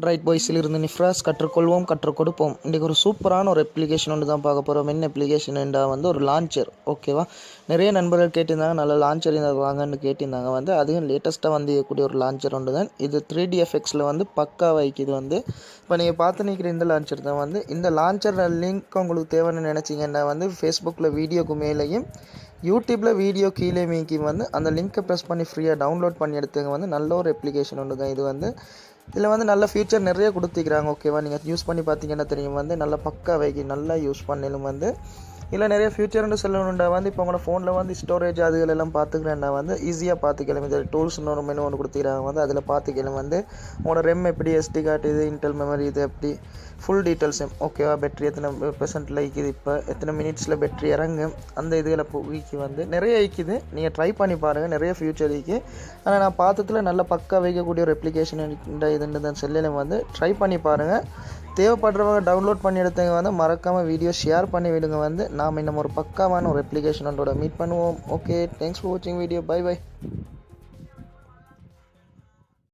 Right பாய்ஸிலிருந்து Nifras கற்றுக்கொள்வோம் கற்றுக் கொடுப்போம். இன்றைக்கி ஒரு சூப்பரான ஒரு அப்ளிகேஷன் ஒன்று தான் பார்க்க போகிறோம். என்ன அப்ளிகேஷன்டா ஒரு லான்ச்சர். ஓகேவா, நிறைய நண்பர்கள் கேட்டிருந்தாங்க, நல்ல லான்ச்சர் இருந்தால் வாங்கன்னு கேட்டிருந்தாங்க. அதுவும் லேட்டஸ்ட்டாக இருக்கக்கூடிய ஒரு லான்ச்சர் ஒன்று தான் இது. 3D எஃபெக்ட்ஸில் பக்கா வைக்கிது. இப்போ நீங்கள் பார்த்து நிற்கிற இந்த லான்ச்சர் தான் இந்த லான்ச்சர் லிங்க் உங்களுக்கு தேவைன்னு நினச்சிங்கன்னா ஃபேஸ்புக்கில் வீடியோக்கு மேலேயும் யூடியூப்பில் வீடியோ கீழே மீக்கி அந்த லிங்க்கை ப்ரெஸ் பண்ணி ஃப்ரீயாக டவுன்லோட் பண்ணி எடுத்துங்க. நல்ல ஒரு அப்ளிகேஷன் ஒன்று தான் இது. இதில் நல்ல ஃபியூச்சர் நிறைய கொடுத்துக்கிறாங்க. ஓகேவா, நீங்கள் யூஸ் பண்ணி பார்த்தீங்கன்னா தெரியும். நல்ல பக்கா வைக்கி நல்லா யூஸ் பண்ணலும் இதில் நிறைய ஃபியூச்சர்னு சொல்லணுண்டா இப்போ உங்களோட ஃபோனில் ஸ்டோரேஜ் அதுகளெல்லாம் பார்த்துக்கிறேன்டா ஈஸியாக பார்த்துக்கலாம். இது டூல்ஸ்னு ஒரு மெனு ஒன்று கொடுத்துக்கிறாங்க. அதில் பார்த்துக்கலாம் உங்களோட ரெம் எப்படி, எஸ்டி கார்டு இது, இன்டெல் மெமரி இது எப்படி, ஃபுல் டீட்டெயில்ஸும். ஓகேவா, பேட்டரி எத்தனை பெர்சென்ட்டில் இருக்குது, இப்போ எத்தனை மினிட்ஸில் பேட்டரி இறங்கும், அந்த இதுகளை போய்க்கு நிறைய இருக்குது. நீங்கள் ட்ரை பண்ணி பாருங்கள், நிறைய ஃபியூச்சர் இருக்குது. ஆனால் நான் பார்த்ததில் நல்ல பக்கா வைக்கக்கூடிய ஒரு அப்ளிகேஷன் இதுன்னு தான் செல்லில் ட்ரை பண்ணி பாருங்கள். தேவைப்படுறவங்க டவுன்லோட் பண்ணி எடுத்தவங்க மறக்காமல் வீடியோ ஷேர் பண்ணி விடுங்க. நாம் இன்னும் ஒரு பக்காவான ஒரு அப்ளிகேஷனோட மீட் பண்ணுவோம். ஓகே, தேங்க்ஸ் ஃபார் வாட்சிங் வீடியோ. Bye by.